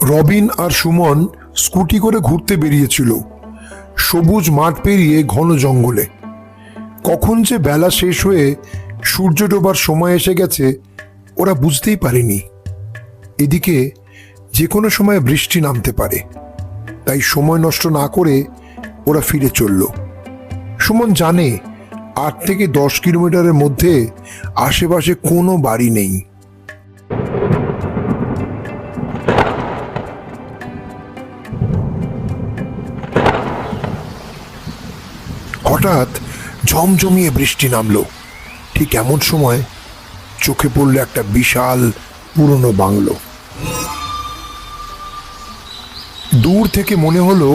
রবিন আর Suman scooty করে ঘুরতে বেরিয়েছিল সবুজ মাঠ পেরিয়ে ঘন জঙ্গলে। কখন যে বেলা শেষ হয়ে সূর্য ডোবার সময় এসে গেছে ওরা বুঝতেই পারেনি। এদিকে যে কোনো সময় বৃষ্টি নামতে পারে, তাই সময় নষ্ট না করে ওরা ফিরে চলল। সুমন জানে 8 থেকে 10 কিলোমিটারের মধ্যে আশেপাশে কোনো বাড়ি নেই। হঠাৎ ঝমঝমিয়ে বৃষ্টি নামলো। ঠিক এমন সময় চোখে পড়ল একটা বিশাল পুরনো বাংলো। দূর থেকে মনে হলো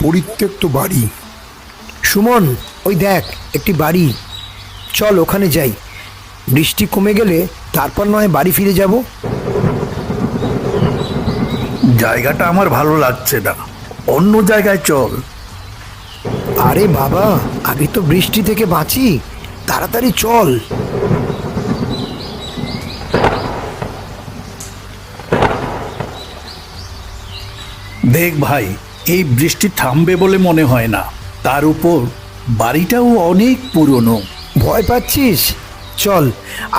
পরিত্যক্ত বাড়ি। সুমন, ওই দেখ একটি বাড়ি, চল ওখানে যাই। বৃষ্টি কমে গেলে তারপর নয় বাড়ি ফিরে যাব। জায়গাটা আমার ভালো লাগছে না, অন্য জায়গায় চল। আরে বাবা, আগে তো বৃষ্টি থেকে বাঁচি, তাড়াতাড়ি চল। দেখ ভাই, এই বৃষ্টি থামবে বলে মনে হয় না, তার উপর বাড়িটাও অনেক পুরনো। ভয় পাচ্ছিস? চল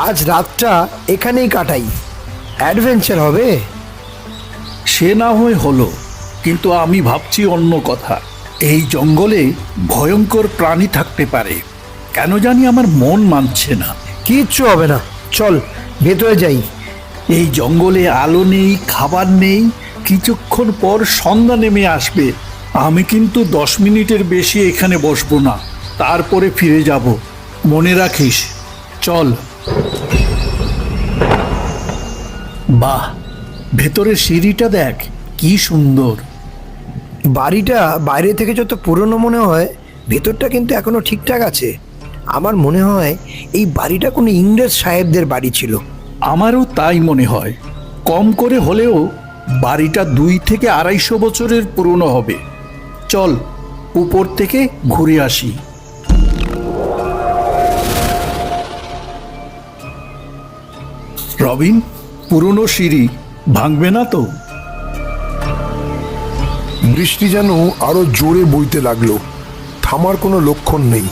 আজ রাতটা এখানেই কাটাই, অ্যাডভেঞ্চার হবে। সে না হয় হলো, কিন্তু আমি ভাবছি অন্য কথা। এই জঙ্গলে ভয়ঙ্কর প্রাণী থাকতে পারে, কেন জানি আমার মন মানছে না। কিচ্ছু হবে না, চল ভেতরে যাই। এই জঙ্গলে আলো নেই, খাবার নেই, কিছুক্ষণ পর সন্ধ্যা নেমে আসবে। আমি কিন্তু 10 মিনিটের বেশি এখানে বসবো না, তারপরে ফিরে যাব, মনে রাখিস। চল। বাহ, ভেতরের সিঁড়িটা দেখ কি সুন্দর। বাড়িটা বাইরে থেকে যত পুরনো মনে হয়, ভেতরটা কিন্তু এখনো ঠিকঠাক আছে। আমার মনে হয় এই বাড়িটা কোনো ইংরেজ সাহেবদের বাড়ি ছিল। আমারও তাই মনে হয়। কম করে হলেও বাড়িটা 2 থেকে 250 বছরের পুরনো হবে। চল উপর থেকে ঘুরে আসি। রবিন, পুরনো সিঁড়ি ভাঙবে না তো? বৃষ্টি যেন আরো জোরে বইতে লাগলো, থামার কোনো লক্ষণ নেই।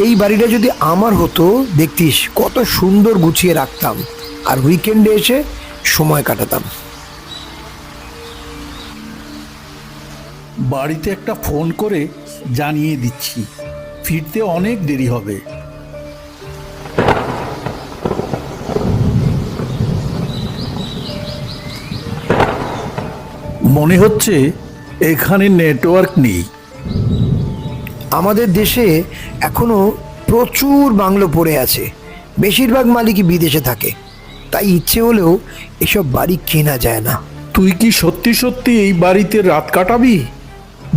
এই বাড়িটা যদি আমার হতো, দেখতিস কত সুন্দর গুছিয়ে রাখতাম, আর উইকেন্ডে এসে সময় কাটাতাম। বাড়িতে একটা ফোন করে জানিয়ে দিচ্ছি, ফিরতে অনেক দেরি হবে। মনে হচ্ছে এখানে নেটওয়ার্ক নেই। আমাদের দেশে এখনো প্রচুর বাংলো পড়ে আছে, বেশিরভাগ মালিকই বিদেশে থাকে, তাই ইচ্ছে হলেও এসব বাড়ি কেনা যায় না। তুই কি সত্যি সত্যি এই বাড়িতে রাত কাটাবি?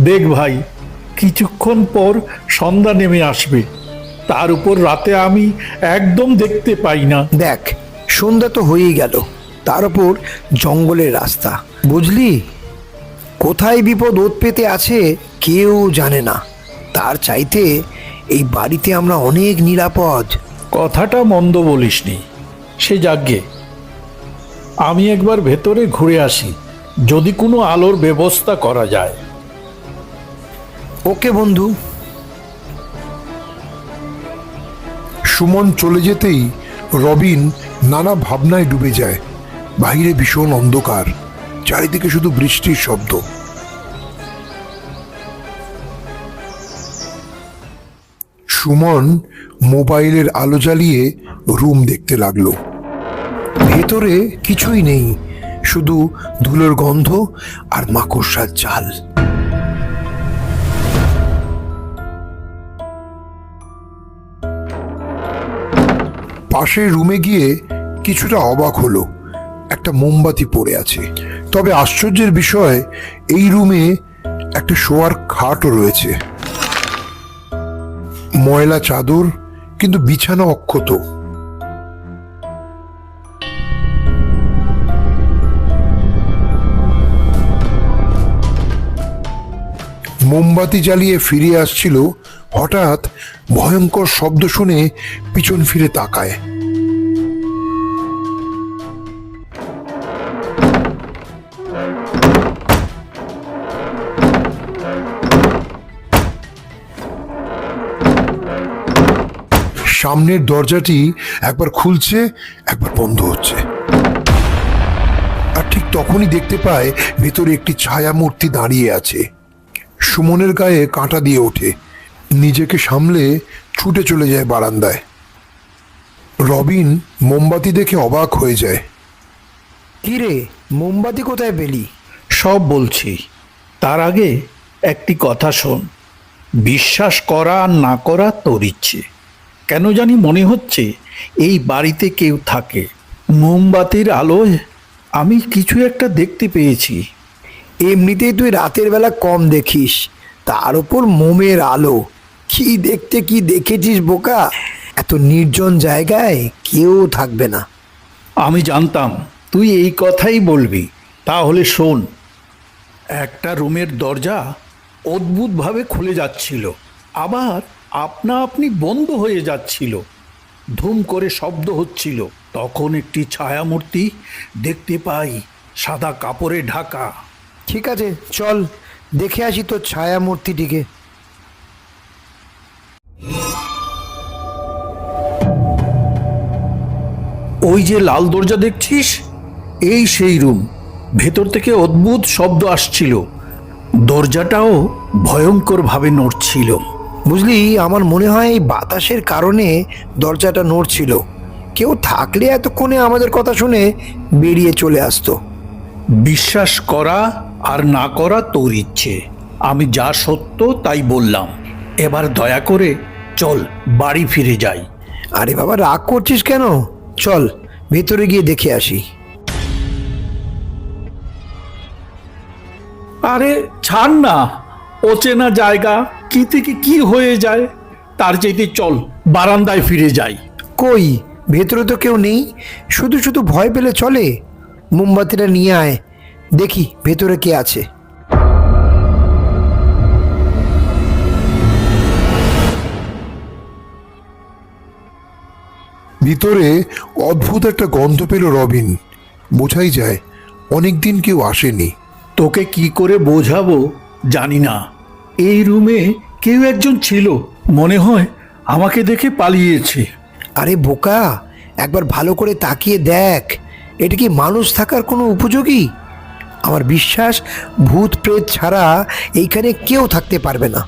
দেখ ভাই, কিছুক্ষণ পর সন্ধ্যা নেমে আসবে, তার উপর রাতে আমি একদম দেখতে পাই না। দেখ, সন্ধ্যা তো হয়েই গেল, তার উপর জঙ্গলের রাস্তা, বুঝলি? কোথায় বিপদ ওত পেতে আছে কেউ জানে না। তার চাইতে এই বাড়িতে আমরা অনেক নিরাপদ। কথাটা মন্দ বলিসনি। সে যাগ্গে, আমি একবার ভেতরে ঘুরে আসি, যদি কোনো আলোর ব্যবস্থা করা যায়। ওকে বন্ধু। সুমন চলে যেতেই রবিন নানা ভাবনায় ডুবে যায়। বাইরে ভীষণ অন্ধকার, চারিদিকে শুধু বৃষ্টির শব্দ। সুমন মোবাইলের আলো জ্বালিয়ে রুম দেখতে লাগলো। ভেতরে কিছুই নেই, শুধু ধুলোর গন্ধ আর মাকড়সার জাল। পাশের রুমে গিয়ে কিছুটা অবাক হলো, একটা মোমবাতি পড়ে আছে। তবে আশ্চর্যের বিষয়, এই রুমে একটা শোয়ার খাটও রয়েছে। ময়লা চাদর, কিন্তু বিছানা অক্ষত। মোমবাতি জ্বালিয়ে ফিরে আসছিল, হঠাৎ ভয়ঙ্কর শব্দ শুনে পিছন ফিরে তাকায়। সামনের দরজাটি একবার খুলছে, একবার বন্ধ হচ্ছে। আর ঠিক তখনই দেখতে পায় ভেতরে একটি ছায়া মূর্তি দাঁড়িয়ে আছে। সুমনের গায়ে কাঁটা দিয়ে ওঠে, নিজেকে সামলে ছুটে চলে যায় বারান্দায়। রবিন মোমবাতি দেখে অবাক হয়ে যায়। কি রে, মোমবাতি কোথায় পেলি? সব বলছি, তার আগে একটি কথা শোন। বিশ্বাস করা আর না করা তোর ইচ্ছে। কেন জানি মনে হচ্ছে এই বাড়িতে কেউ থাকে। মোমবাতির আলোয় আমি কিছু একটা দেখতে পেয়েছি। এমনিতেই তুই রাতের বেলা কম দেখিস, তার উপর মোমের আলো। কি দেখতে কি দেখেছিস বোকা? এত নির্জন জায়গায় কেউ থাকবে না। আমি জানতাম তুই এই কথাই বলবি। তাহলে শোন, একটা রুমের দরজা অদ্ভুতভাবে খুলে যাচ্ছিল, আবার আপনা আপনি বন্ধ হয়ে যাচ্ছিল। ধুম করে শব্দ হচ্ছিল। তখন একটি ছায়ামূর্তি দেখতে পাই, সাদা কাপড়ে ঢাকা। ঠিক আছে, চল দেখে আসি তোর ছায়া মূর্তিটিকে। ওই যে লাল দরজা দেখছিস, এই সেই রুম। ভেতর থেকে অদ্ভুত শব্দ আসছিল, দরজাটাও ভয়ঙ্করভাবে নড়ছিল। বুঝলি, আমার মনে হয় এই বাতাসের কারণে দরজাটা নড়ছিল। কেউ থাকলে এতক্ষণে আমাদের কথা শুনে বেরিয়ে চলে আসতো। বিশ্বাস করা আর না করা তোর ইচ্ছে। আমি যা সত্য তাই বললাম। এবার দয়া করে চল বাড়ি ফিরে যাই। আরে বাবা, রাগ করছিস কেন? চল ভেতরে গিয়ে দেখে আসি। আরে ছাড় না, অচেনা জায়গা, কি থেকে কি হয়ে যায়। তার চাইতে চল বারান্দায় ফিরে যাই। কই, ভেতরে তো কেউ নেই। শুধু শুধু ভয় পেলে চলে? মোমবাতিটা নিয়ে আয়, দেখি ভেতরে কে আছে। ভিতরে অদ্ভুত একটা গন্ধ পেল রবিন। বোঝাই যায় অনেকদিন কেউ আসেনি। তোকে কি করে বোঝাবো জানি না। এই রুমে কেউ একজন ছিল, মনে হয় আমাকে দেখে পালিয়েছে। আরে বোকা, একবার ভালো করে তাকিয়ে দেখ। এটা কি মানুষ থাকার কোনো উপযোগী? আমার বিশ্বাস ভূত প্রেত ছাড়া এইখানে কেউ থাকতে পারবে না।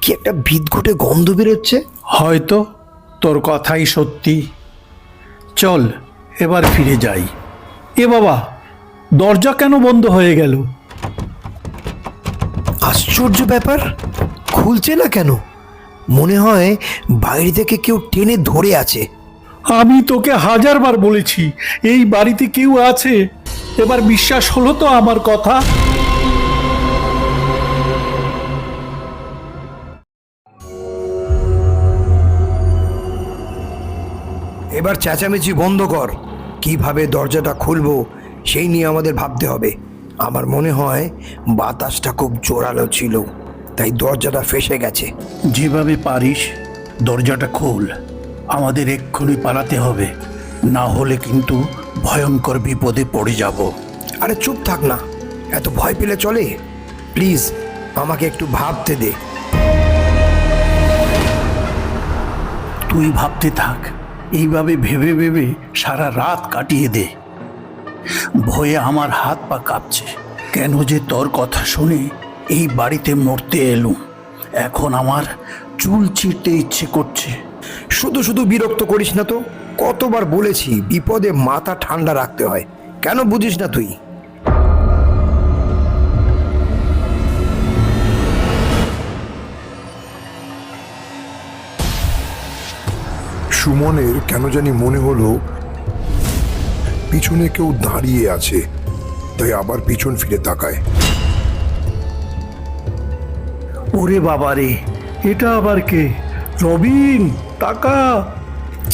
কি একটা বিদঘুটে গন্ধ বেরোচ্ছে। হয়তো তোর কথাই সত্যি। চল এবার ফিরে যাই। এ বাবা, দরজা কেন বন্ধ হয়ে গেল? আশ্চর্য ব্যাপার, খুলছে না কেন? মনে হয় বাইরে থেকে কেউ টেনে ধরে আছে। আমি তোকে হাজারবার বলেছি এই বাড়িতে কেউ আছে। এবার বিশ্বাস হলো তো আমার কথা? এবার চেঁচামেচি বন্ধ কর। কিভাবে দরজাটা খুলবো সেই নিয়ে আমাদের ভাবতে হবে। আমার মনে হয় বাতাসটা খুব জোরালো ছিল, তাই দরজাটা ফেঁসে গেছে। যেভাবে পারিস দরজাটা খোল। আমাদের এক্ষুনি পালাতে হবে, না হলে কিন্তু ভয়ঙ্কর বিপদে পড়ে যাব। আরে চুপ থাক না, এত ভয় পেলে চলে? প্লিজ আমাকে একটু ভাবতে দে। তুই ভাবতে থাক, এইভাবে ভেবে ভেবে সারা রাত কাটিয়ে দে। ভয়ে আমার হাত পা কাঁপছে। কেন যে তোর কথা শুনে এই বাড়িতে মরতে এলুম। এখন আমার চুল ছিঁড়তে ইচ্ছে করছে। শুধু শুধু বিরক্ত করিস না তো। কতবার বলেছি বিপদে মাথা ঠান্ডা রাখতে হয়, কেন বুঝিস না তুই? সুমনের কেন জানি মনে হলো পিছনে কেউ দাঁড়িয়ে আছে, তাই আবার পিছন ফিরে তাকায়। ওরে বাবা রে, এটা আবার কে? রবিন, টাকা!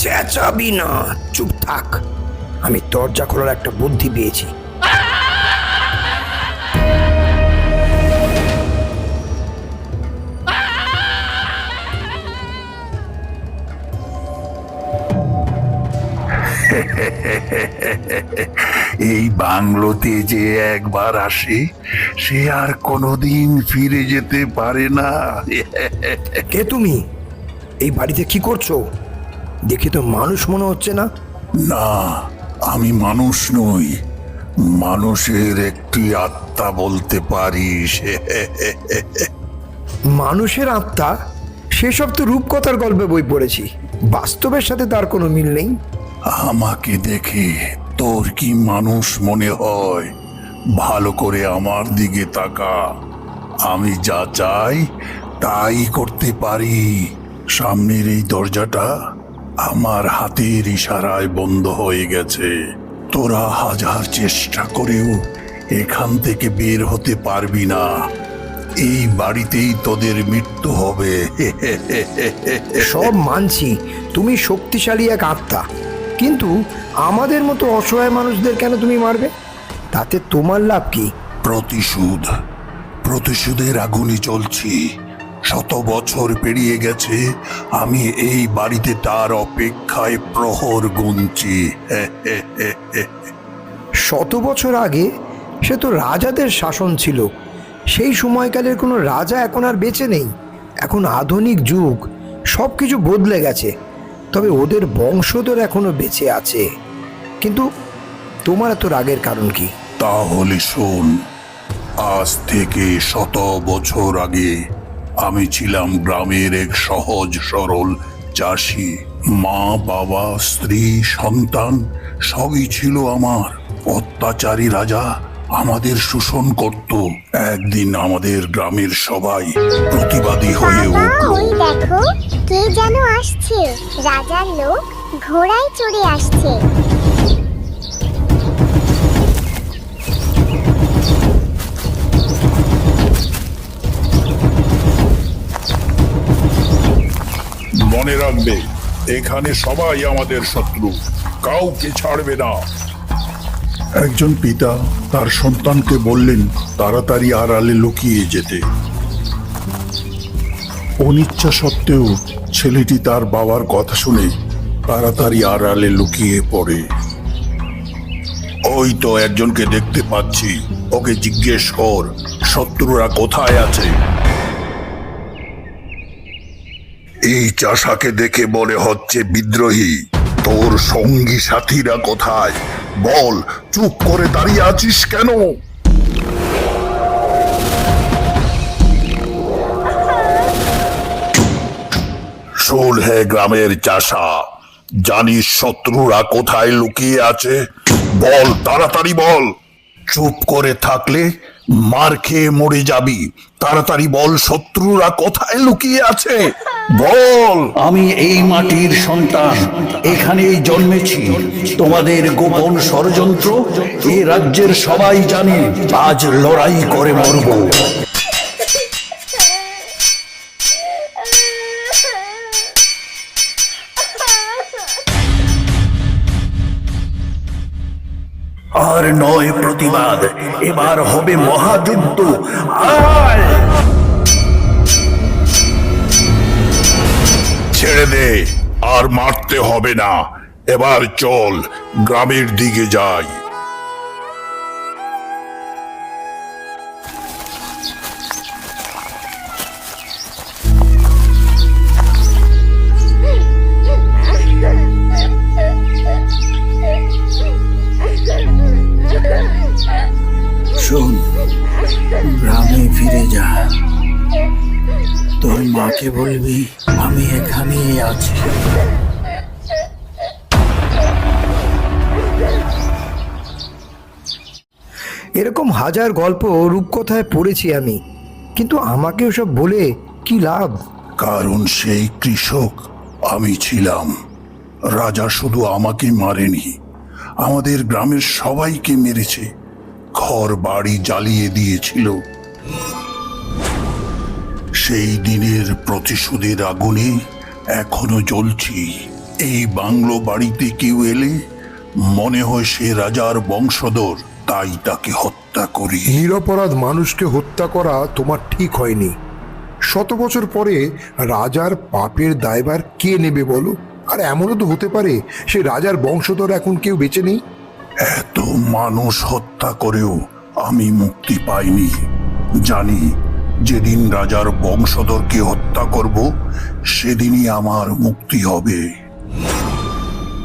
চেঁচাবি না, চুপ থাক। আমি দরজা খোলার একটা বুদ্ধি পেয়েছি। এই বাংলোতে যে একবার আসে সে আর কোনোদিন ফিরে যেতে পারে না। কে তুমি? এই বাড়িতে কি করছো? দেখে তো মানুষ মনে হচ্ছে না। না, আমি মানুষ নই, মানুষের একটি আত্মা বলতে পারিস। মানুষের আত্মা? সেসব তো রূপকথার গল্পে বই পড়েছি, বাস্তবের সাথে তার কোনো মিল নেই। আমাকে দেখে তোর কি মানুষ মনে হয়? ভালো করে আমার দিকে তাকা, আমি যা চাই তাই করতে পারি। সামনের এই দরজাটা আমার হাতের ইশারায় বন্ধ হয়ে গেছে। তোরা হাজার চেষ্টা করেও এখান থেকে বের হতে পারবি না। এই বাড়িতেই তোদের মৃত্যু হবে। সব মানছি, তুমি শক্তিশালী এক আত্মা, কিন্তু আমাদের মতো অসহায় মানুষদের কেন তুমি মারবে? তাতে তোমার লাভ কি? প্রতিশোধ, প্রতিশোধের আগুনে চলছি। 100 বছর পেরিয়ে গেছে, আমি এই বাড়িতে তার অপেক্ষায় প্রহর গুনছি। 100 বছর আগে সে তো রাজাদের শাসন ছিল। সেই সময়কালের কোনো রাজা এখন আর বেঁচে নেই। এখন আধুনিক যুগ, সব কিছু বদলে গেছে। তবে ওদের বংশধর এখনো বেঁচে আছে। কিন্তু তোমার এত রাগের কারণ কি? তাহলে শোন, আজ থেকে 100 বছর আগে আমি ছিলাম গ্রামের এক সহজ সরল চাষি। মা, বাবা, স্ত্রী, সন্তান সবই ছিল আমার। অত্যাচারী রাজা আমাদের শোষণ করত। একদিন আমাদের গ্রামের সবাই প্রতিবাদী হয়ে বাবা, উঠল। ওই দেখো, কে যেন আসছে। রাজার লোক ঘোড়ায় চড়ে আসছে। মনে রাখবে, এখানে সবাই আমাদের শত্রু, কাউকে ছাড়বে না। একজন পিতা তার সন্তানকে বললেন তাড়াতাড়ি আড়ালে লুকিয়ে যেতে। অনিচ্ছা সত্ত্বেও ছেলেটি তার বাবার কথা শুনে তাড়াতাড়ি আড়ালে লুকিয়ে পড়ে। ওই তো একজনকে দেখতে পাচ্ছি, ওকে জিজ্ঞেস কর শত্রুরা কোথায় আছে। এই চাষাকে দেখে মনে হচ্ছে বিদ্রোহী। তোর সঙ্গী সাথীরা কোথায়? বল, চুপ করে দাঁড়িয়ে আছিস কেন? শোন হে গ্রামের চাষা, জানিস শত্রুরা কোথায় লুকিয়ে আছে? বল, তাড়াতাড়ি বল। চুপ করে থাকলে মার খেয়ে মরে যাবি। তাড়াতাড়ি বল, শত্রুরা কোথায় লুকিয়ে আছে? বল। আমি এই মাটির সন্তান, এখানেই জন্মেছি। তোমাদের গোপন ষড়যন্ত্র এই রাজ্যের সবাই জানে। আজ লড়াই করে মরব। আর নয় প্রতিবাদ, এবার হবে মহাযুদ্ধ। আয়! ছেড়ে দে, আর মারতে হবে না। এবার চল, গ্রামের দিকে যাই। শোন, গ্রামে ফিরে যা। তোর মাকে বলবি আমি এখানেই আছি। এরকম হাজার গল্প রূপকথায় পড়েছি আমি, কিন্তু আমাকে ওসব বলে কি লাভ? কারণ সেই কৃষক আমি ছিলাম। রাজা শুধু আমাকে মারেনি, আমাদের গ্রামের সবাইকে মেরেছে, ঘর বাড়ি জ্বালিয়ে দিয়েছিল। সেই দিনের প্রতিশোধের আগুনে এখনো জ্বলছি। এই বাংলো বাড়িতে কেউ এলে মনে হয় সে রাজার বংশধর, তাই তাকে হত্যা করি। নিরপরাধ মানুষকে হত্যা করা তোমার ঠিক হয়নি। 100 বছর পরে রাজার পাপের দায়ভার কে নেবে বলো? আর এমনও তো হতে পারে সে রাজার বংশধর এখন কেউ বেঁচে নেই। এত মানুষ হত্যা করেও আমি মুক্তি পাইনি। জানি যেদিন রাজার বংশধরকে হত্যা করব সেদিনই আমার মুক্তি হবে।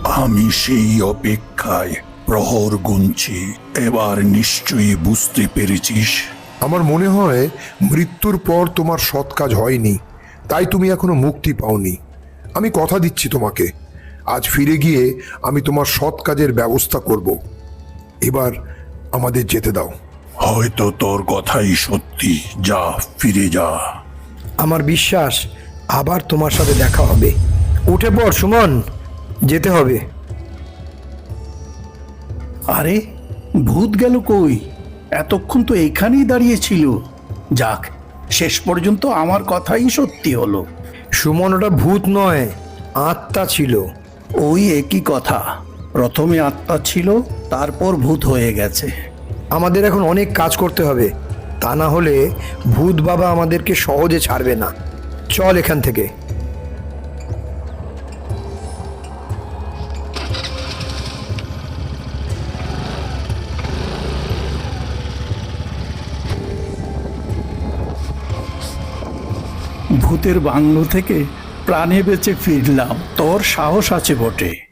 আমি সেই অপেক্ষায় প্রহর গুনছি। এবার নিশ্চয়ই বুঝতে পেরেছিস। আমার মনে হয় মৃত্যুর পর তোমার সৎ কাজ হয়নি, তাই তুমি এখনো মুক্তি পাওনি। আমি কথা দিচ্ছি তোমাকে, আজ ফিরে গিয়ে আমি তোমার সৎ কাজের ব্যবস্থা করব। এবার আমাদের যেতে দাও। হয়তো তোর কথাই সত্যি। যা, ফিরে যা। আমার বিশ্বাস আবার তোমার সাথে দেখা হবে। উঠে পড় সুমন, যেতে হবে। আরে, ভূত গেল কই? এতক্ষণ তো এইখানেই দাঁড়িয়ে ছিল। যাক, শেষ পর্যন্ত আমার কথাই সত্যি হলো। সুমন, ওটা ভূত নয়, আত্মা ছিল। ওই একই কথা, প্রথমে আত্মা ছিল, তারপর ভূত হয়ে গেছে। আমাদের এখন অনেক কাজ করতে হবে, তা না হলে ভূত বাবা আমাদেরকে সহজে ছাড়বে না। চল এখান থেকে। ভূতের বাংলো থেকে প্রাণে বেঁচে ফিরলাম। তোর সাহস আছে বটে।